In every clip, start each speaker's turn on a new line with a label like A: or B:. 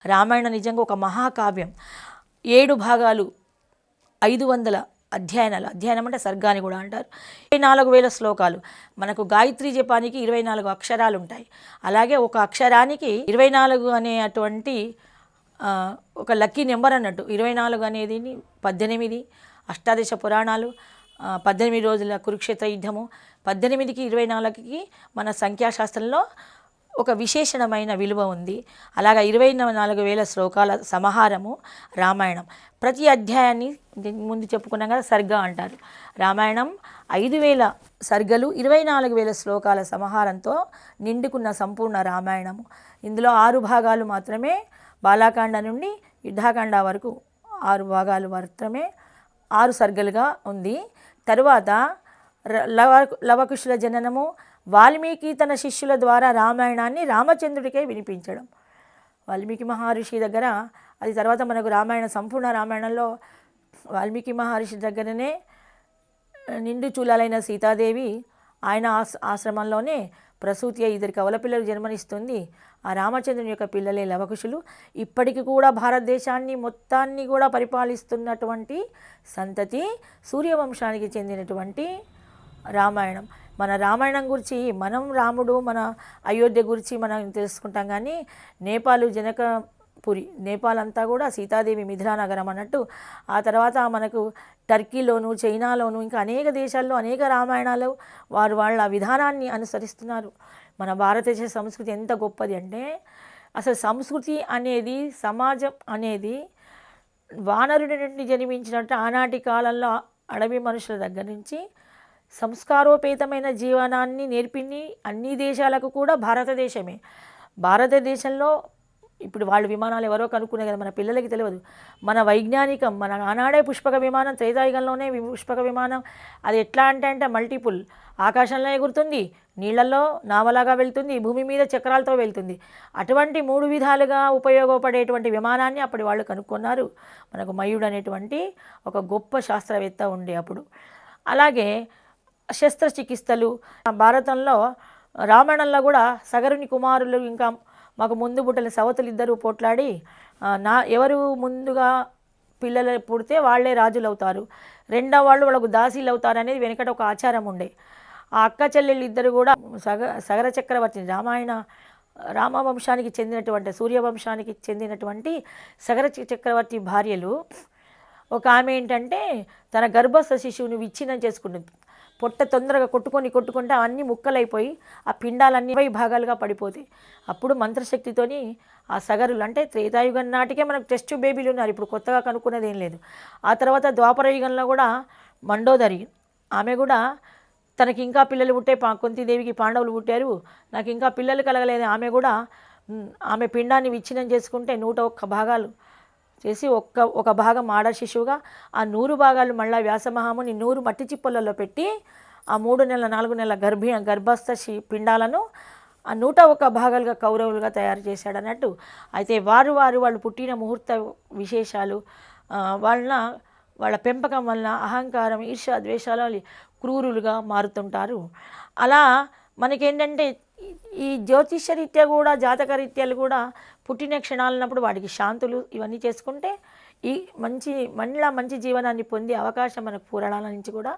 A: రామాయణం నిజంగా ఒక మహాకావ్యం. 7 భాగాలు, 500 అధ్యాయనాలు. అధ్యాయనం అంటే సర్గాని కూడా అంటారు. 24,000 శ్లోకాలు. మనకు గాయత్రి జపానికి 24 అక్షరాలు ఉంటాయి. అలాగే ఒక అక్షరానికి 24 అనేటువంటి ఒక లక్కీ నెంబర్ అన్నట్టు. 24 అనేది 18, అష్టాదశ పురాణాలు, 18 రోజుల కురుక్షేత్ర యుద్ధము, 18కి 24కి మన సంఖ్యాశాస్త్రంలో ఒక విశేషణమైన విలువ ఉంది. అలాగా 24,000 శ్లోకాల సమాహారము రామాయణం. ప్రతి అధ్యాయాన్ని ముందు చెప్పుకున్నాం కదా సర్గ అంటారు. రామాయణం 5,000 సర్గలు, 24,000 శ్లోకాల సమాహారంతో నిండుకున్న సంపూర్ణ రామాయణము. ఇందులో 6 భాగాలు మాత్రమే, బాలాకాండ నుండి యుద్ధాకాండ వరకు 6 భాగాలు మాత్రమే 6 సర్గలుగా ఉంది. తరువాత లవకుశుల జననము, వాల్మీకి తన శిష్యుల ద్వారా రామాయణాన్ని రామచంద్రుడికే వినిపించడం. వాల్మీకి మహర్షి దగ్గర అది తర్వాత మనకు సంపూర్ణ రామాయణంలో వాల్మీకి మహర్షి దగ్గరనే నిండు చూలాలైన సీతాదేవి ఆయన ఆశ్రమంలోనే ప్రసూతి అయి 2 కవల పిల్లలు జన్మనిస్తుంది. ఆ రామచంద్రుని యొక్క పిల్లలే లవకుశులు. ఇప్పటికి కూడా భారతదేశాన్ని మొత్తాన్ని కూడా పరిపాలిస్తున్నటువంటి సంతతి సూర్యవంశానికి చెందినటువంటి రామాయణం. మన రామాయణం గురించి మనం రాముడు, మన అయోధ్య గురించి మనం తెలుసుకుంటాం. కానీ నేపాల్ జనకపురి, నేపాల్ అంతా కూడా సీతాదేవి మిథిలా నగరం అన్నట్టు. ఆ తర్వాత మనకు టర్కీలోను, చైనాలోను, ఇంకా అనేక దేశాల్లో అనేక రామాయణాలు వాళ్ళ విధానాన్ని అనుసరిస్తున్నారు. మన భారతదేశ సంస్కృతి ఎంత గొప్పది అంటే, అసలు సంస్కృతి అనేది, సమాజం అనేది వానరుడి నుండి జన్మించినట్టు ఆనాటి కాలంలో అడవి మనుషుల దగ్గర నుంచి సంస్కారోపేతమైన జీవనాన్ని నేర్పింది అన్ని దేశాలకు కూడా భారతదేశమే. భారతదేశంలో ఇప్పుడు వాళ్ళు విమానాలు ఎవరో కనుక్కునే కదా, మన పిల్లలకి తెలియదు. మన వైజ్ఞానికం, మన ఆనాడే పుష్పక విమానం, త్రేతాయుగంలోనే పుష్పక విమానం. అది ఎట్లా అంటే మల్టిపుల్, ఆకాశంలో ఎగురుతుంది, నీళ్లలో నావలాగా వెళ్తుంది, భూమి మీద చక్రాలతో వెళ్తుంది. అటువంటి 3 విధాలుగా ఉపయోగపడేటువంటి విమానాన్ని అప్పటి వాళ్ళు కనుక్కున్నారు. మనకు మయుడు అనేటువంటి ఒక గొప్ప శాస్త్రవేత్త ఉండే అప్పుడు. అలాగే శస్త్రచికిత్సలు భారతంలో, రామాయణంలో కూడా సగరుని కుమారులు, ఇంకా మాకు ముందు పుట్టిన సవతులు ఇద్దరు పోట్లాడి ఎవరు ముందుగా పిల్లలు పుడితే వాళ్ళే రాజులు అవుతారు, రెండవ వాళ్ళు వాళ్ళకు దాసీలు అవుతారు అనేది వెనకట ఒక ఆచారం ఉండే. ఆ అక్క చెల్లెళ్ళు ఇద్దరు కూడా సగర చక్రవర్తి, రామవంశానికి చెందినటువంటి, సూర్యవంశానికి చెందినటువంటి సగర చక్రవర్తి భార్యలు. ఒక ఆమె ఏంటంటే తన గర్భస్థ శిశువుని విచ్ఛిన్నం చేసుకుంటుంది. పొట్ట తొందరగా కొట్టుకుంటే అవన్నీ ముక్కలైపోయి ఆ పిండాలన్నీ 20 భాగాలుగా పడిపోతాయి. అప్పుడు మంత్రశక్తితోని ఆ సగరులు, అంటే త్రేతాయుగం నాటికే మనకు టెస్ట్ బేబీలు ఉన్నారు, ఇప్పుడు కొత్తగా కనుక్కునేది ఏం లేదు. ఆ తర్వాత ద్వాపర యుగంలో కూడా మండోదరి, ఆమె కూడా తనకి ఇంకా పిల్లలు పుట్టే, కుంతీదేవికి పాండవులు పుట్టారు, నాకు ఇంకా పిల్లలు కలగలేదు, ఆమె కూడా ఆమె పిండాన్ని విచ్ఛిన్నం చేసుకుంటే 101 భాగాలు చేసి ఒక భాగం ఆడ శిశువుగా, ఆ 100 భాగాలు మళ్ళీ వ్యాసమహాముని 100 మట్టి చిప్పలలో పెట్టి ఆ 3 నెలల 4 నెలల గర్భస్థ పిండాలను ఆ 101 భాగాలుగా కౌరవులుగా తయారు చేశాడు అన్నట్టు. అయితే వాళ్ళు పుట్టిన ముహూర్త విశేషాలు, వాళ్ళ పెంపకం వలన అహంకారం, ఈర్ష్య, ద్వేషాలు క్రూరులుగా మారుతుంటారు. అలా మనకేంటంటే ఈ జ్యోతిష్యరీత్యా కూడా, జాతకరీత్యాలు కూడా పుట్టిన క్షణాలన్నప్పుడు వాడికి శాంతులు ఇవన్నీ చేసుకుంటే ఈ మంచి జీవనాన్ని పొందే అవకాశం మనకు పురాణాల నుంచి కూడా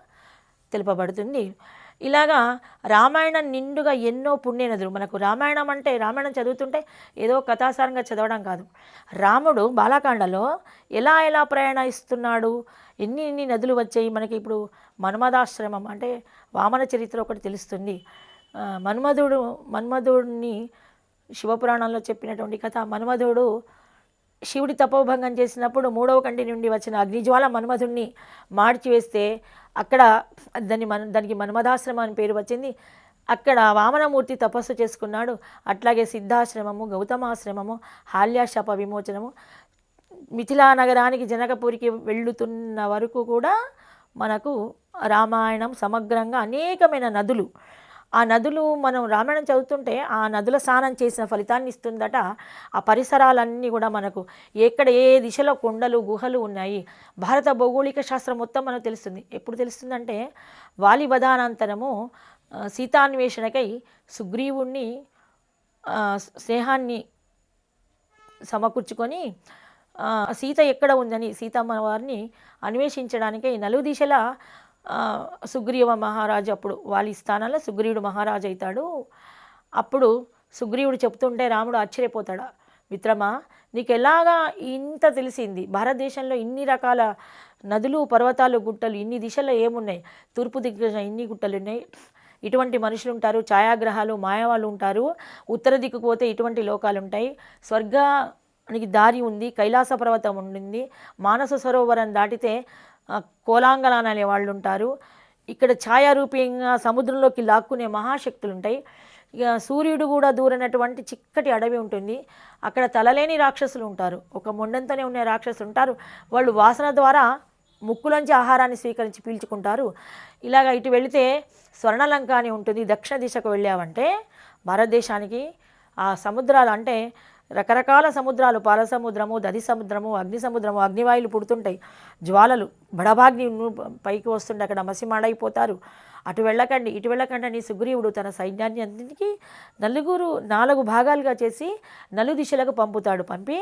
A: తెలుపబడుతుంది. ఇలాగా రామాయణం నిండుగా ఎన్నో పుణ్యనదులు. మనకు రామాయణం అంటే, రామాయణం చదువుతుంటే ఏదో కథాసారంగా చదవడం కాదు. రాముడు బాలాకాండలో ఎలా ప్రయాణిస్తున్నాడు, ఎన్ని నదులు వచ్చాయి. మనకి ఇప్పుడు మన్మదాశ్రమం అంటే వామన చరిత్ర ఒకటి తెలుస్తుంది. మన్మధుడిని శివపురాణంలో చెప్పినటువంటి కథ. మన్మధుడు శివుడి తపోభంగం చేసినప్పుడు 3వ కంటి నుండి వచ్చిన అగ్నిజ్వాల మన్మధుడిని మార్చివేస్తే అక్కడ దానికి మన్మదాశ్రమం అని పేరు వచ్చింది. అక్కడ వామనమూర్తి తపస్సు చేసుకున్నాడు. అట్లాగే సిద్ధాశ్రమము, గౌతమాశ్రమము, హాల్యాశాప విమోచనము, మిథిలా నగరానికి జనకపురికి వెళ్ళుతున్న వరకు కూడా మనకు రామాయణం సమగ్రంగా అనేకమైన నదులు. ఆ నదులు మనం రామాయణం చదువుతుంటే ఆ నదుల స్నానం చేసిన ఫలితాన్ని ఇస్తుందట. ఆ పరిసరాలన్నీ కూడా మనకు ఎక్కడ ఏ దిశలో కొండలు, గుహలు ఉన్నాయి. భారత భౌగోళిక శాస్త్రం మొత్తం మనకు తెలుస్తుంది. ఎప్పుడు తెలుస్తుందంటే వాలి వధానంతరము సీతాన్వేషణకై సుగ్రీవుణ్ణి స్నేహాన్ని సమకూర్చుకొని సీత ఎక్కడ ఉందని సీతమ్మ వారిని అన్వేషించడానికే నలుగు దిశల సుగ్రీవ మహారాజు, అప్పుడు వాళ్ళ స్థానంలో సుగ్రీవుడు మహారాజు అవుతాడు. అప్పుడు సుగ్రీవుడు చెప్తుంటే రాముడు ఆశ్చర్యపోతాడా, మిత్రమా నీకు ఎలాగా ఇంత తెలిసింది, భారతదేశంలో ఇన్ని రకాల నదులు, పర్వతాలు, గుట్టలు, ఇన్ని దిశల్లో ఏమున్నాయి, తూర్పు దిక్కున ఇన్ని గుట్టలు ఉన్నాయి, ఇటువంటి మనుషులు ఉంటారు, ఛాయాగ్రహాలు, మాయవాళ్ళు ఉంటారు, ఉత్తర దిక్కుకు పోతే ఇటువంటి లోకాలు ఉంటాయి, స్వర్గానికి దారి ఉంది, కైలాస పర్వతం ఉండింది, మానస సరోవరం దాటితే కోలాంగలాన్ అనే వాళ్ళు ఉంటారు, ఇక్కడ ఛాయారూపంగా సముద్రంలోకి లాక్కునే మహాశక్తులు ఉంటాయి, ఇక సూర్యుడు కూడా దూరనటువంటి చిక్కటి అడవి ఉంటుంది, అక్కడ తలలేని రాక్షసులు ఉంటారు, ఒక మొండంతోనే ఉన్న రాక్షసులు ఉంటారు, వాళ్ళు వాసన ద్వారా ముక్కులోంచి ఆహారాన్ని స్వీకరించి పీల్చుకుంటారు. ఇలాగ ఇటు వెళితే స్వర్ణలంక అని ఉంటుంది, దక్షిణ దిశకు వెళ్ళామంటే భారతదేశానికి ఆ సముద్రాలు అంటే రకరకాల సముద్రాలు, పాల సముద్రము, దధి సముద్రము, అగ్ని సముద్రము, అగ్నివాయులు పుడుతుంటాయి, జ్వాలలు బడబాగ్ని పైకి వస్తుంటే అక్కడ మసిమాడైపోతారు. అటు వెళ్ళకండి ఇటు వెళ్ళకండి అని సుగ్రీవుడు తన సైన్యాన్ని అన్నింటికీ 4 భాగాలుగా చేసి దిశలకు పంపుతాడు. పంపి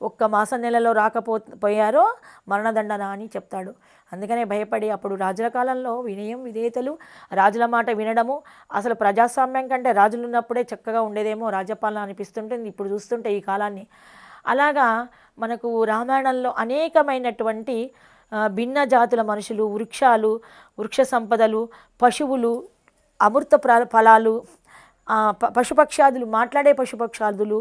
A: ఒక్క మాసం నెలలో రాకపోయారో మరణదండన అని చెప్తాడు. అందుకనే భయపడి అప్పుడు రాజుల కాలంలో వినయం, విధేయతలు, రాజుల మాట వినడము, అసలు ప్రజాస్వామ్యం కంటే రాజులు ఉన్నప్పుడే చక్కగా ఉండేదేమో రాజ్యపాలన అనిపిస్తుంటుంది ఇప్పుడు చూస్తుంటే ఈ కాలాన్ని. అలాగా మనకు రామాయణంలో అనేకమైనటువంటి భిన్న జాతుల మనుషులు, వృక్షాలు, వృక్ష సంపదలు, పశువులు, అమృత ఫలాలు, పశుపక్షాదులు, మాట్లాడే పశుపక్షాదులు,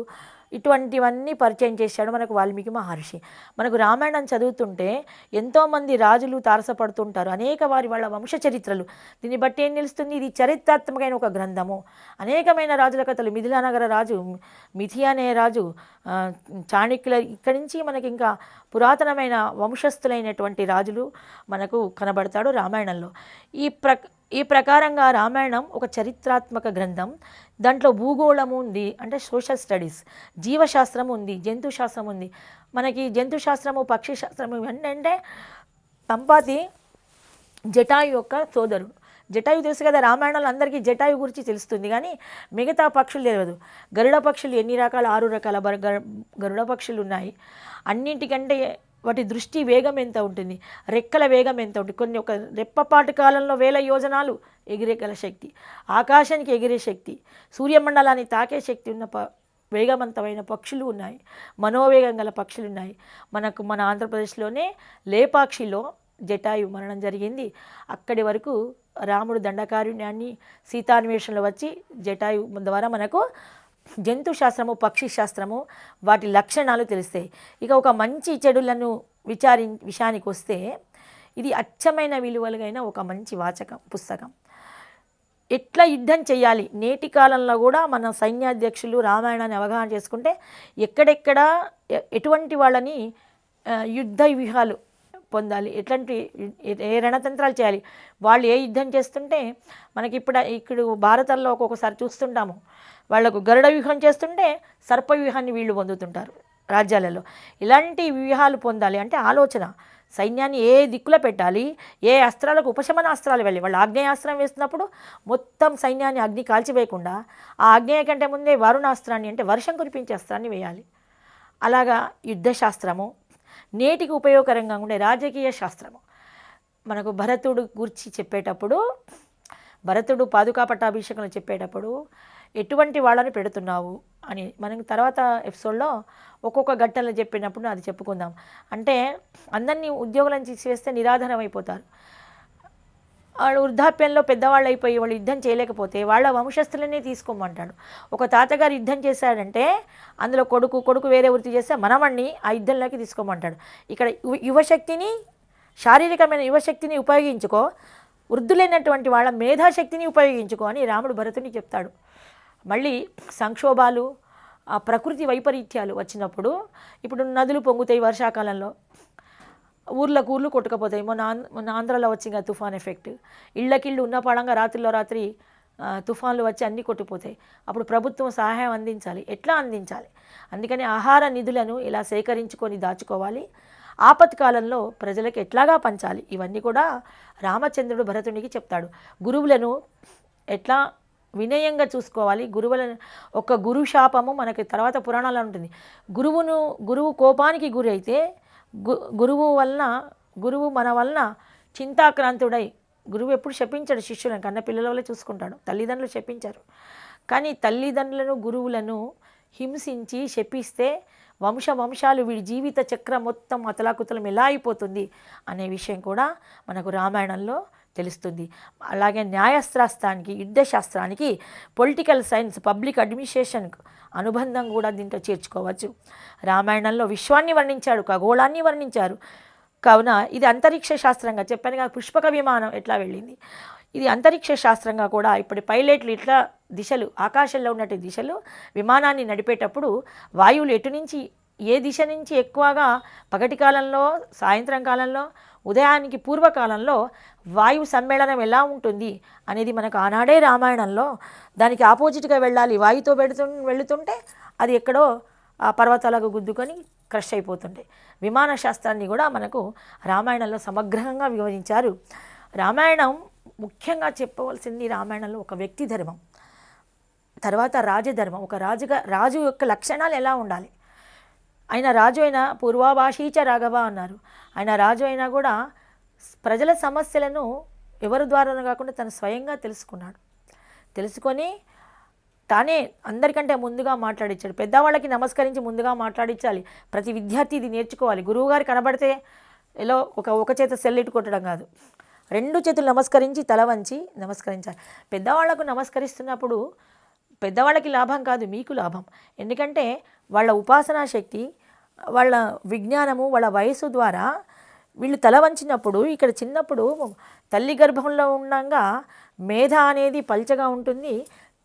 A: ఇటువంటివన్నీ పరిచయం చేశాడు మనకు వాల్మీకి మహర్షి. మనకు రామాయణం చదువుతుంటే ఎంతోమంది రాజులు తారసపడుతుంటారు, అనేక వాళ్ళ వంశ చరిత్రలు, దీన్ని బట్టి ఏం నిలుస్తుంది, ఇది చరిత్రాత్మకమైన ఒక గ్రంథము. అనేకమైన రాజుల కథలు, మిథిలానగర రాజు, మిథి అనే రాజు, చాణక్యుల, ఇక్కడి నుంచి మనకి ఇంకా పురాతనమైన వంశస్థులైనటువంటి రాజులు మనకు కనబడతాడు రామాయణంలో. ఈ ప్రకారంగా రామాయణం ఒక చరిత్రాత్మక గ్రంథం. దాంట్లో భూగోళము ఉంది, అంటే సోషల్ స్టడీస్, జీవశాస్త్రం ఉంది, జంతుశాస్త్రం ఉంది. మనకి జంతుశాస్త్రము, పక్షి శాస్త్రము ఇవన్నీ అంటే సంపాతి జటాయు యొక్క సోదరుడు. జటాయు తెలుసు కదా, రామాయణంలో అందరికీ జటాయు గురించి తెలుస్తుంది, కానీ మిగతా పక్షులు తెలియదు. గరుడ పక్షులు ఎన్ని రకాల, 6 రకాల గరుడ పక్షులు ఉన్నాయి. అన్నింటికంటే వాటి దృష్టి వేగం ఎంత ఉంటుంది, రెక్కల వేగం ఎంత ఉంటుంది, కొన్ని ఒక రెప్పపాటు కాలంలో 1000 యోజనాలు ఎగిరేగల శక్తి, ఆకాశానికి ఎగిరే శక్తి, సూర్యమండలాన్ని తాకే శక్తి ఉన్న వేగవంతమైన పక్షులు ఉన్నాయి, మనోవేగం గల పక్షులు ఉన్నాయి. మన ఆంధ్రప్రదేశ్లోనే లేపాక్షిలో జటాయు మరణం జరిగింది. అక్కడి వరకు రాముడు దండకారణ్యాన్ని సీతాన్వేషణలో వచ్చి జటాయు ద్వారా మనకు జంతు శాస్త్రము, పక్షి శాస్త్రము, వాటి లక్షణాలు తెలుస్తాయి. ఇక ఒక మంచి చెడులను విషయానికి వస్తే ఇది అచ్చమైన విలువలుగైన ఒక మంచి పుస్తకం. ఎట్లా యుద్ధం చేయాలి, నేటి కాలంలో కూడా మన సైన్యాధ్యక్షులు రామాయణాన్ని అవగాహన చేసుకుంటే ఎక్కడెక్కడ ఎటువంటి వాళ్ళని యుద్ధ వ్యూహాలు పొందాలి, ఏ రణతంత్రాలు చేయాలి, వాళ్ళు ఏ యుద్ధం చేస్తుంటే మనకి ఇప్పుడు భారతంలో ఒక్కొక్కసారి చూస్తుంటాము, వాళ్లకు గరుడ వ్యూహం చేస్తుంటే సర్ప వ్యూహాన్ని వీళ్ళు పొందుతుంటారు రాజ్యాలలో. ఇలాంటి వ్యూహాలు పొందాలి అంటే ఆలోచన, సైన్యాన్ని ఏ దిక్కులో పెట్టాలి, ఏ అస్త్రాలకు ఉపశమన అస్త్రాలు వెళ్ళి, వాళ్ళు ఆగ్నేయాస్త్రం వేస్తున్నప్పుడు మొత్తం సైన్యాన్ని అగ్ని కాల్చివేయకుండా ఆ ఆగ్నేయ కంటే ముందే వరుణాస్త్రాన్ని అంటే వర్షం కురిపించే అస్త్రాన్ని వేయాలి. అలాగా యుద్ధశాస్త్రము, నేటికి ఉపయోగకరంగా ఉండే రాజకీయ శాస్త్రము. మనకు భరతుడు గురించి చెప్పేటప్పుడు, భరతుడు పాదుకా పట్టాభిషేకంలో చెప్పేటప్పుడు ఎటువంటి వాళ్ళని పెడుతున్నావు అని మనం తర్వాత ఎపిసోడ్లో ఒక్కొక్క ఘట్టంలో చెప్పినప్పుడు అది చెప్పుకుందాం. అంటే అందరినీ ఉద్యోగులను తీసివేస్తే నిరాధారం అయిపోతారు. వాళ్ళు వృద్ధాప్యంలో పెద్దవాళ్ళు అయిపోయి వాళ్ళు యుద్ధం చేయలేకపోతే వాళ్ళ వంశస్థులనే తీసుకోమంటాడు. ఒక తాతగారు యుద్ధం చేశాడంటే అందులో కొడుకు వేరే వృత్తి చేస్తే మనవణ్ణి ఆ యుద్ధంలోకి తీసుకోమంటాడు. ఇక్కడ యువశక్తిని, శారీరకమైన యువశక్తిని ఉపయోగించుకో, వృద్ధులైనటువంటి వాళ్ళ మేధాశక్తిని ఉపయోగించుకో అని రాముడు భరతుని చెప్తాడు. మళ్ళీ సంక్షోభాలు, ప్రకృతి వైపరీత్యాలు వచ్చినప్పుడు, ఇప్పుడు నదులు పొంగుతాయి వర్షాకాలంలో, ఊర్లకు ఊర్లు కొట్టుకపోతాయి. మొన్న ఆంధ్రాలో వచ్చింది తుఫాన్ ఎఫెక్ట్, ఇళ్ళకిళ్ళు ఉన్న పడంగా రాత్రిలో రాత్రి తుఫాన్లు వచ్చి అన్నీ కొట్టుకుపోతాయి. అప్పుడు ప్రభుత్వం సహాయం అందించాలి. ఎట్లా అందించాలి? అందుకని ఆహార నిధులను ఇలా సేకరించుకొని దాచుకోవాలి. ఆపత్కాలంలో ప్రజలకు ఎట్లాగా పంచాలి, ఇవన్నీ కూడా రామచంద్రుడు భరతునికి చెప్తాడు. గురువులను ఎట్లా వినయంగా చూసుకోవాలి. ఒక గురు శాపము మనకి తర్వాత పురాణాల్లో ఉంటుంది. గురువు కోపానికి గురి అయితే గురువు మన వలన చింతాక్రాంతుడై, గురువు ఎప్పుడు శపించాడు శిష్యులను, కన్న పిల్లల వల్లే చూసుకుంటాడు. తల్లిదండ్రులు శపించారు, కానీ తల్లిదండ్రులను గురువులను హింసించి శపిస్తే వంశాలు వీడి జీవిత చక్రం మొత్తం అతలాకుతలం ఎలా అయిపోతుంది అనే విషయం కూడా మనకు రామాయణంలో తెలుస్తుంది. అలాగే న్యాయశాస్త్రానికి, యుద్ధశాస్త్రానికి, పొలిటికల్ సైన్స్, పబ్లిక్ అడ్మినిస్ట్రేషన్కు అనుబంధం కూడా దీంట్లో చేర్చుకోవచ్చు. రామాయణంలో విశ్వాన్ని వర్ణించాడు, ఖగోళాన్ని వర్ణించారు. కావున ఇది అంతరిక్ష శాస్త్రంగా చెప్పాను కదా, పుష్పక విమానం ఎట్లా వెళ్ళింది, ఇది అంతరిక్ష శాస్త్రంగా కూడా ఇప్పుడు పైలట్లు ఇట్లా దిశలు, ఆకాశంలో ఉన్నట్టు దిశలు విమానాన్ని నడిపేటప్పుడు వాయువులు ఏ దిశ నుంచి ఎక్కువగా పగటి కాలంలో, సాయంత్రం కాలంలో, ఉదయానికి పూర్వకాలంలో వాయు సమ్మేళనం ఎలా ఉంటుంది అనేది మనకు ఆనాడే రామాయణంలో దానికి ఆపోజిట్గా వెళ్ళాలి. వాయుతో వెళుతుంటే అది ఎక్కడో ఆ పర్వతాలకు గుద్దుకొని క్రష్ అయిపోతుంటాయి. విమాన శాస్త్రాన్ని కూడా మనకు రామాయణంలో సమగ్రంగా వివరించారు. రామాయణం ముఖ్యంగా చెప్పవలసింది, రామాయణంలో ఒక వ్యక్తి ధర్మం, తర్వాత రాజధర్మం. ఒక రాజు యొక్క లక్షణాలు ఎలా ఉండాలి. ఆయన రాజు అయినా పూర్వాభాషీచ రాఘవ అన్నారు. ఆయన రాజు అయినా కూడా ప్రజల సమస్యలను ఎవరి ద్వారా కాకుండా తను స్వయంగా తెలుసుకొని తానే అందరికంటే ముందుగా మాట్లాడించాడు. పెద్దవాళ్ళకి నమస్కరించి ముందుగా మాట్లాడించాలి. ప్రతి విద్యార్థి ఇది నేర్చుకోవాలి. గురువుగారు కనబడితే ఎలా ఒక చేత సెల్లిట్టు కొట్టడం కాదు, 2 చేతులు నమస్కరించి తల వంచి నమస్కరించాలి. పెద్దవాళ్లకు నమస్కరిస్తున్నప్పుడు పెద్దవాళ్ళకి లాభం కాదు, మీకు లాభం. ఎందుకంటే వాళ్ళ ఉపాసనా శక్తి, వాళ్ళ విజ్ఞానము, వాళ్ళ వయసు ద్వారా వీళ్ళు తల వంచినప్పుడు, ఇక్కడ చిన్నప్పుడు తల్లి గర్భంలో ఉండగా మేధ అనేది పల్చగా ఉంటుంది.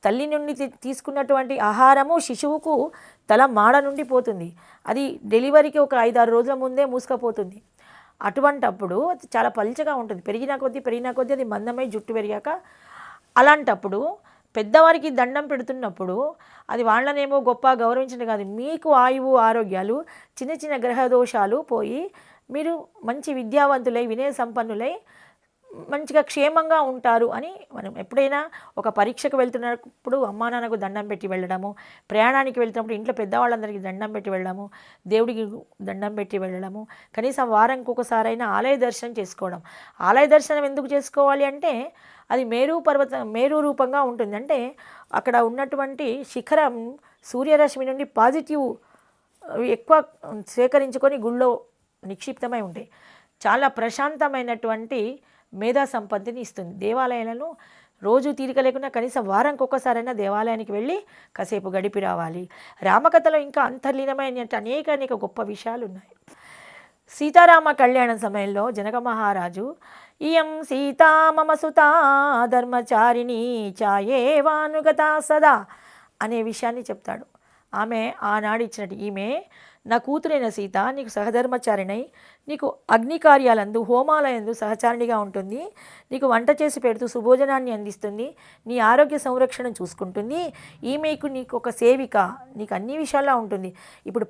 A: తల్లి నుండి తీసుకున్నటువంటి ఆహారము శిశువుకు తల మాడ నుండి పోతుంది. అది డెలివరీకి ఒక 5-6 రోజుల ముందే మూసుకపోతుంది. అటువంటప్పుడు చాలా పల్చగా ఉంటుంది. పెరిగిన కొద్దీ అది మందమై జుట్టు పెరిగాక, అలాంటప్పుడు పెద్దవారికి దండం పెడుతున్నప్పుడు అది వాళ్ళనేమో గొప్ప గౌరవించడం కాదు, మీకు ఆయువు ఆరోగ్యాలు, చిన్న చిన్న గ్రహ దోషాలు పోయి మీరు మంచి విద్యావంతులై, వినయ సంపన్నులై మంచిగా క్షేమంగా ఉంటారు అని మనం ఎప్పుడైనా ఒక పరీక్షకు వెళ్తున్నప్పుడు అమ్మా నాన్నకు దండం పెట్టి వెళ్ళడము, ప్రయాణానికి వెళ్తున్నప్పుడు ఇంట్లో పెద్దవాళ్ళందరికీ దండం పెట్టి వెళ్ళడము, దేవుడికి దండం పెట్టి వెళ్ళడము, కనీసం వారానికి ఒకసారైనా ఆలయ దర్శనం చేసుకోవడం. ఆలయ దర్శనం ఎందుకు చేసుకోవాలి అంటే అది మేరు రూపంగా ఉంటుంది. అంటే అక్కడ ఉన్నటువంటి శిఖరం సూర్యరశ్మి నుండి పాజిటివ్ ఎక్కువ సేకరించుకొని గుళ్ళో నిక్షిప్తమై ఉంటాయి. చాలా ప్రశాంతమైనటువంటి మేధా సంపత్తిని ఇస్తుంది. దేవాలయాలను రోజు తీరిక లేకుండా కనీసం వారానికి ఒక్కసారైనా దేవాలయానికి వెళ్ళి కాసేపు గడిపి రావాలి. రామకథలో ఇంకా అంతర్లీనమైన అనేక గొప్ప విషయాలు ఉన్నాయి. సీతారామ కళ్యాణం సమయంలో జనక మహారాజు ఇయం సీతా మమ సుతా ధర్మచారిణి చాయేవానుగత సదా అనే విషయాన్ని చెప్తాడు. ఆమె ఆనాడు ఇచ్చినట్టు, ఈమె నా కూతురైన సీత నీకు సహధర్మచారిణై, నీకు అగ్ని కార్యాలందు హోమాలయందు సహచారిణిగా ఉంటుంది, నీకు వంట చేసి పెడుతూ సుభోజనాన్ని అందిస్తుంది, నీ ఆరోగ్య సంరక్షణ చూసుకుంటుంది, ఈమెకు నీకు ఒక సేవిక, నీకు అన్ని విషయాల్లో ఉంటుంది. ఇప్పుడు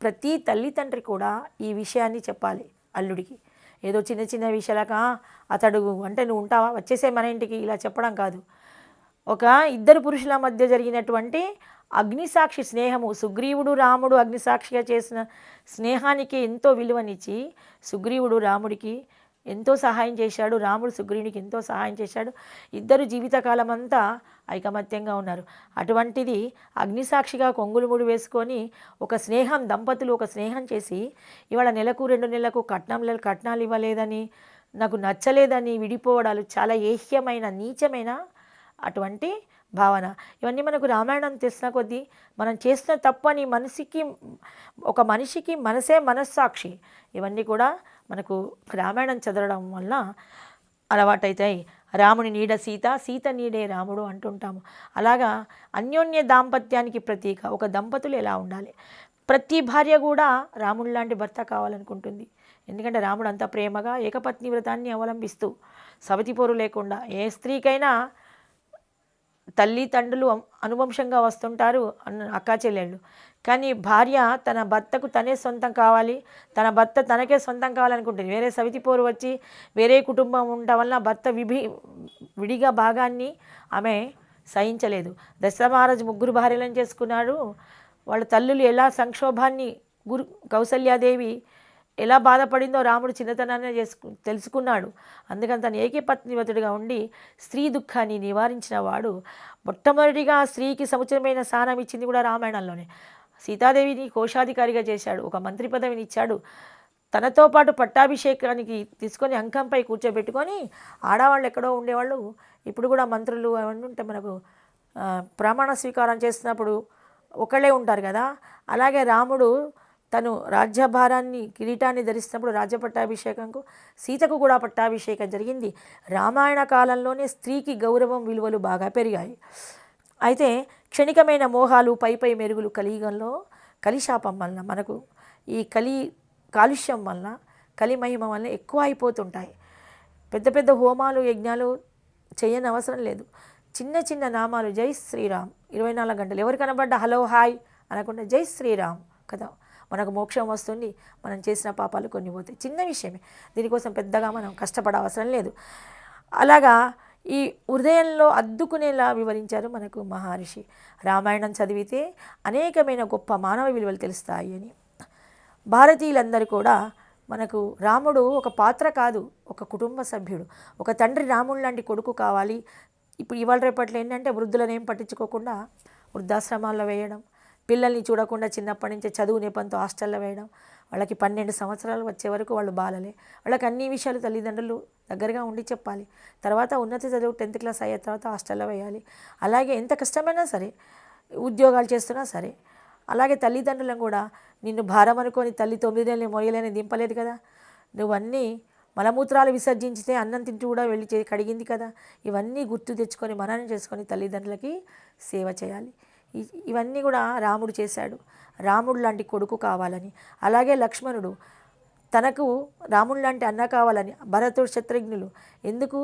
A: ప్రతి తల్లి తండ్రి కూడా ఈ విషయాన్ని చెప్పాలి అల్లుడికి. ఏదో చిన్న చిన్న విషయాలకా అతడు అంటే నువ్వు ఉంటావా వచ్చేసే మన ఇంటికి ఇలా చెప్పడం కాదు. ఒక 2 పురుషుల మధ్య జరిగినటువంటి అగ్నిసాక్షి స్నేహము, సుగ్రీవుడు రాముడు అగ్నిసాక్షిగా చేసిన స్నేహానికి ఎంతో విలువనిచ్చి సుగ్రీవుడు రాముడికి ఎంతో సహాయం చేశాడు, రాముడు సుగ్రీవునికి ఎంతో సహాయం చేశాడు. ఇద్దరు జీవితకాలం అంతా ఐకమత్యంగా ఉన్నారు. అటువంటిది అగ్నిసాక్షిగా కొంగులు ముడి వేసుకొని దంపతులు ఒక స్నేహం చేసి ఇవాళ నెలకు 2 నెలలకు కట్నాలు ఇవ్వలేదని, నాకు నచ్చలేదని విడిపోవడాలు చాలా ఏహ్యమైన నీచమైన అటువంటి భావన. ఇవన్నీ మనకు రామాయణం తెలిసిన కొద్దీ మనం చేసిన తప్పని ఒక మనిషికి మనస్సాక్షి. ఇవన్నీ కూడా మనకు రామాయణం చదవడం వల్ల అలవాటైతాయి. రాముని నీడ సీత, సీత నీడే రాముడు అంటుంటాము. అలాగా అన్యోన్య దాంపత్యానికి ప్రతీక ఒక దంపతులు ఎలా ఉండాలి. ప్రతి భార్య కూడా రాముడు లాంటి భర్త కావాలనుకుంటుంది. ఎందుకంటే రాముడు అంత ప్రేమగా ఏకపత్ని వ్రతాన్ని అవలంబిస్తూ సవతిపోరు లేకుండా, ఏ స్త్రీకైనా తల్లి తండ్రులు అనువంశంగా వస్తుంటారు అక్కా చెల్లెళ్ళు, కానీ భార్య తన భర్తకు తనే సొంతం కావాలి, తన భర్త తనకే సొంతం కావాలనుకుంటుంది. వేరే సవితిపోరు వచ్చి వేరే కుటుంబం ఉండటం వల్ల భర్త విడిగా భాగాన్ని ఆమె సహించలేదు. దశరథ మహారాజు 3 భార్యలను చేసుకున్నాడు. వాళ్ళ తల్లులు ఎలా సంక్షోభాన్ని కౌసల్యాదేవి ఎలా బాధపడిందో రాముడు చిన్నతనాన్ని తెలుసుకున్నాడు. అందుకని తను ఏకపత్నివతుడిగా ఉండి స్త్రీ దుఃఖాన్ని నివారించిన వాడు. మొట్టమొదటిగా స్త్రీకి సముచితమైన స్థానం ఇచ్చింది కూడా రామాయణంలోనే. సీతాదేవిని కోశాధికారిగా చేశాడు, ఒక మంత్రి పదవిని ఇచ్చాడు. తనతో పాటు పట్టాభిషేకానికి తీసుకొని అంకంపై కూర్చోబెట్టుకొని ఆడవాళ్ళు ఎక్కడో ఉండేవాళ్ళు ఇప్పుడు కూడా మంత్రులు అవన్నీ ఉంటే మనకు ప్రమాణ స్వీకారం చేస్తున్నప్పుడు ఒకళ్ళే ఉంటారు కదా. అలాగే రాముడు తను రాజ్యభారాన్ని కిరీటాన్ని ధరిస్తున్నప్పుడు రాజ్య పట్టాభిషేకంకు సీతకు కూడా పట్టాభిషేకం జరిగింది. రామాయణ కాలంలోనే స్త్రీకి గౌరవం విలువలు బాగా పెరిగాయి. అయితే క్షణికమైన మోహాలు పై మెరుగులు కలియుగంలో కలిశాపం వలన మనకు ఈ కాలుష్యం వలన కలిమహిమ వలన ఎక్కువ అయిపోతుంటాయి. పెద్ద పెద్ద హోమాలు యజ్ఞాలు చేయని అవసరం లేదు. చిన్న చిన్న నామాలు జై శ్రీరామ్ 24 గంటలు ఎవరు కనబడ్డా హలో హాయ్ అనకుండా జై శ్రీరామ్ కదా, మనకు మోక్షం వస్తుంది. మనం చేసిన పాపాలు కొన్ని పోతాయి. చిన్న విషయమే, దీనికోసం పెద్దగా మనం కష్టపడే అవసరం లేదు. అలాగా ఈ హృదయంలో అద్దుకునేలా వివరించారు మనకు మహర్షి. రామాయణం చదివితే అనేకమైన గొప్ప మానవ విలువలు తెలుస్తాయి అని. భారతీయులందరూ కూడా మనకు రాముడు ఒక పాత్ర కాదు, ఒక కుటుంబ సభ్యుడు. ఒక తండ్రి రాముడు లాంటి కొడుకు కావాలి. ఇప్పుడు ఇవాళ రేపట్లో ఏంటంటే వృద్ధులను ఏం పట్టించుకోకుండా వృద్ధాశ్రమాల్లో వేయడం, పిల్లల్ని చూడకుండా చిన్నప్పటి నుంచే చదువు నెపంతో హాస్టల్లో వేయడం, వాళ్ళకి 12 సంవత్సరాలు వచ్చే వరకు వాళ్ళు బాలలే. వాళ్ళకి అన్ని విషయాలు తల్లిదండ్రులు దగ్గరగా ఉండి చెప్పాలి. తర్వాత ఉన్నత చదువు 10th క్లాస్ అయ్యే తర్వాత హాస్టల్లో వేయాలి. అలాగే ఎంత కష్టమైనా సరే, ఉద్యోగాలు చేస్తున్నా సరే, అలాగే తల్లిదండ్రులను కూడా నిన్ను భారం అనుకొని తల్లి 9 నెలలు మొయ్యలేని దింపలేదు కదా, నువ్వన్నీ మలమూత్రాలు విసర్జించితే అన్నం తింటూ కూడా వెళ్ళి కడిగింది కదా. ఇవన్నీ గుర్తు తెచ్చుకొని మననం చేసుకొని తల్లిదండ్రులకి సేవ చేయాలి. ఇవన్నీ కూడా రాముడు చేశాడు, రాముడు లాంటి కొడుకు కావాలని. అలాగే లక్ష్మణుడు తనకు రాముడు లాంటి అన్న కావాలని. భరతుడు శత్రుఘ్నులు ఎందుకు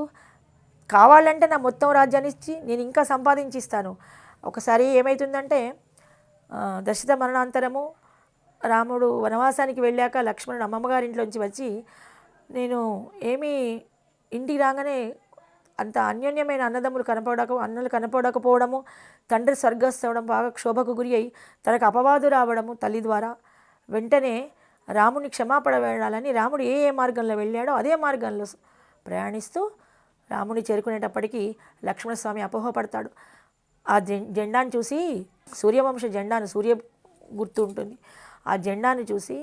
A: కావాలంటే నా మొత్తం రాజ్యాన్ని ఇచ్చి నేను ఇంకా సంపాదించిస్తాను. ఒకసారి ఏమవుతుందంటే దశరథ మరణాంతరము రాముడు వనవాసానికి వెళ్ళాక లక్ష్మణుడు అమ్మమ్మగారింట్లోంచి వచ్చి నేను ఇంటికి రాగానే అంత అన్యోన్యమైన అన్నలు కనపడకపోవడము, తండ్రి స్వర్గస్థవడం, బాగా క్షోభకు గురి అయి తనకు అపవాదు రావడము తల్లి ద్వారా. వెంటనే రాముడిని క్షమాపణ వేయాలని రాముడు ఏ మార్గంలో వెళ్ళాడో అదే మార్గంలో ప్రయాణిస్తూ రాముడిని చేరుకునేటప్పటికీ లక్ష్మణస్వామి అపోహపడతాడు. ఆ జెండాను చూసి, సూర్యవంశ జెండాను, సూర్య గుర్తు ఉంటుంది, ఆ జెండాను చూసి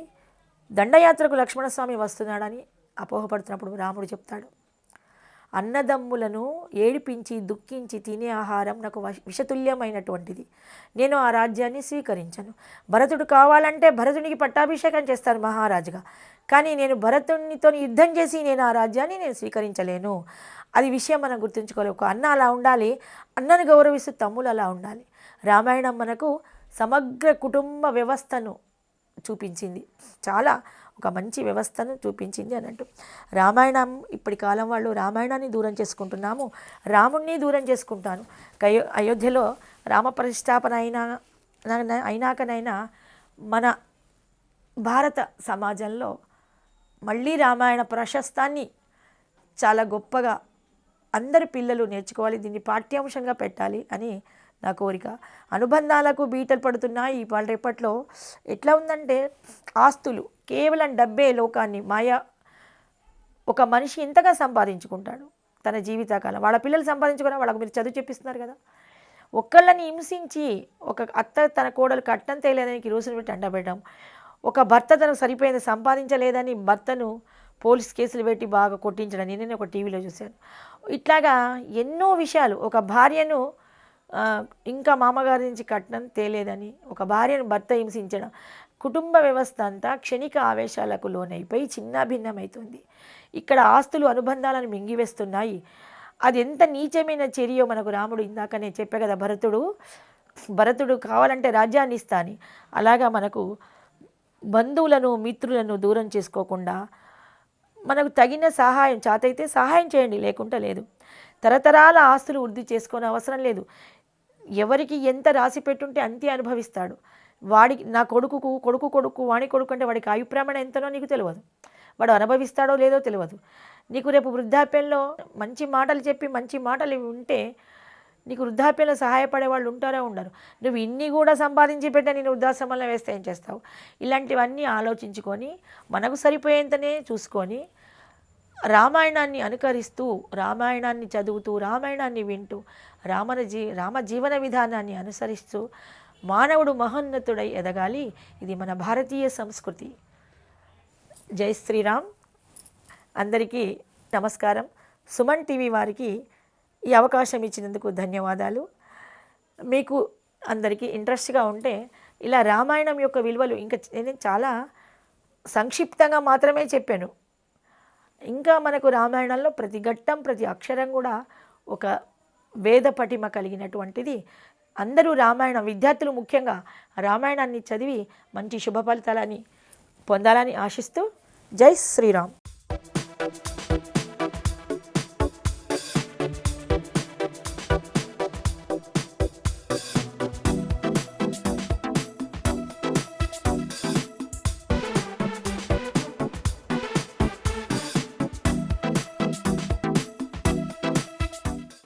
A: దండయాత్రకు లక్ష్మణస్వామి వస్తున్నాడని అపోహపడుతున్నప్పుడు రాముడు చెప్తాడు, అన్నదమ్ములను ఏడిపించి దుఃఖించి తినే ఆహారం నాకు విషతుల్యమైనటువంటిది. నేను ఆ రాజ్యాన్ని స్వీకరించను. భరతుడు కావాలంటే భరతునికి పట్టాభిషేకం చేస్తాను మహారాజుగా, కానీ నేను భరతునితో యుద్ధం చేసి నేను ఆ రాజ్యాన్ని స్వీకరించలేను. అది విషయం మనం గుర్తుంచుకోవాలి. ఒక అన్న అలా ఉండాలి, అన్నను గౌరవిస్తూ తమ్ములు అలా ఉండాలి. రామాయణం మనకు సమగ్ర కుటుంబ వ్యవస్థను చూపించింది, చాలా ఒక మంచి వ్యవస్థను చూపించింది అన్నట్టు. రామాయణం ఇప్పటి కాలం వాళ్ళు రామాయణాన్ని దూరం చేసుకుంటున్నాము, రాముణ్ణి దూరం చేసుకుంటాను. అయోధ్యలో రామ ప్రతిష్టాపన అయినాకనైనా మన భారత సమాజంలో మళ్ళీ రామాయణ ప్రశస్తాన్ని చాలా గొప్పగా అందరి పిల్లలు నేర్చుకోవాలి, దీన్ని పాఠ్యాంశంగా పెట్టాలి అని నా కోరిక. అనుబంధాలకు బీటలు పడుతున్నాయి ఇవాళ రేపట్లో. ఎట్లా ఉందంటే ఆస్తులు కేవలం డబ్బే లోకాన్ని మాయా. ఒక మనిషి ఎంతగా సంపాదించుకుంటాడు తన జీవితకాలం, వాళ్ళ పిల్లలు సంపాదించుకున్నా వాళ్ళకు మీరు చదువు చెప్పిస్తున్నారు కదా. ఒక్కళ్ళని హింసించి ఒక అత్త తన కోడలు కట్టం తేలేదని కిరోసిన్ పెట్టి అండబెట్టడం, ఒక భర్త తనకు సరిపోయింది సంపాదించలేదని భర్తను పోలీస్ కేసులు పెట్టి బాగా కొట్టించడం నేను ఒక టీవీలో చూశాను. ఇట్లాగా ఎన్నో విషయాలు. ఒక భార్యను ఇంకా మామగారి నుంచి కట్నం తేలేదని ఒక భార్యను భర్త హింసించడం, కుటుంబ వ్యవస్థ అంతా క్షణిక ఆవేశాలకు లోనైపోయి చిన్నాభిన్నమవుతుంది. ఇక్కడ ఆస్తులు అనుబంధాలను మింగివేస్తున్నాయి. అది ఎంత నీచమైన చర్యో మనకు రాముడు ఇందాకనే చెప్పే కదా, భరతుడు కావాలంటే రాజ్యాన్ని ఇస్తా అని. అలాగా మనకు బంధువులను మిత్రులను దూరం చేసుకోకుండా మనకు తగిన సహాయం చాతైతే సహాయం చేయండి, లేకుంటే లేదు. తరతరాల ఆస్తులు వృద్ధి చేసుకునే అవసరం లేదు. ఎవరికి ఎంత రాసి పెట్టుంటే అంతే అనుభవిస్తాడు. వాడికి నా కొడుకు వాడి కొడుకు అంటే వాడికి అభిప్రాయం ఎంతనో నీకు తెలియదు, వాడు అనుభవిస్తాడో లేదో తెలియదు. నీకు రేపు వృద్ధాప్యంలో మంచి మాటలు చెప్పి మంచి మాటలు ఉంటే నీకు వృద్ధాప్యంలో సహాయపడే వాళ్ళు ఉంటారో ఉండరు. నువ్వు ఇన్ని కూడా సంపాదించి పెట్టా నేను వృద్ధాశ్రమంలో వేస్తే ఏం చేస్తావు? ఇలాంటివన్నీ ఆలోచించుకొని మనకు సరిపోయేంతనే చూసుకొని రామాయణాన్ని అనుకరిస్తూ, రామాయణాన్ని చదువుతూ, రామాయణాన్ని వింటూ, రామ జీవన విధానాన్ని అనుసరిస్తూ మానవుడు మహోన్నతుడై ఎదగాలి. ఇది మన భారతీయ సంస్కృతి. జై శ్రీరామ్. అందరికీ నమస్కారం. సుమన్ టీవీ వారికి ఈ అవకాశం ఇచ్చినందుకు ధన్యవాదాలు. మీకు అందరికీ ఇంట్రెస్ట్గా ఉంటే ఇలా రామాయణం యొక్క విలువలు ఇంకా నేను చాలా సంక్షిప్తంగా మాత్రమే చెప్పాను. ఇంకా మనకు రామాయణంలో ప్రతి ఘట్టం ప్రతి అక్షరం కూడా ఒక వేద పటిమ కలిగినటువంటిది. అందరూ రామాయణం విద్యార్థులు ముఖ్యంగా రామాయణాన్ని చదివి మంచి శుభ ఫలితాలని పొందాలని ఆశిస్తూ జై శ్రీరామ్.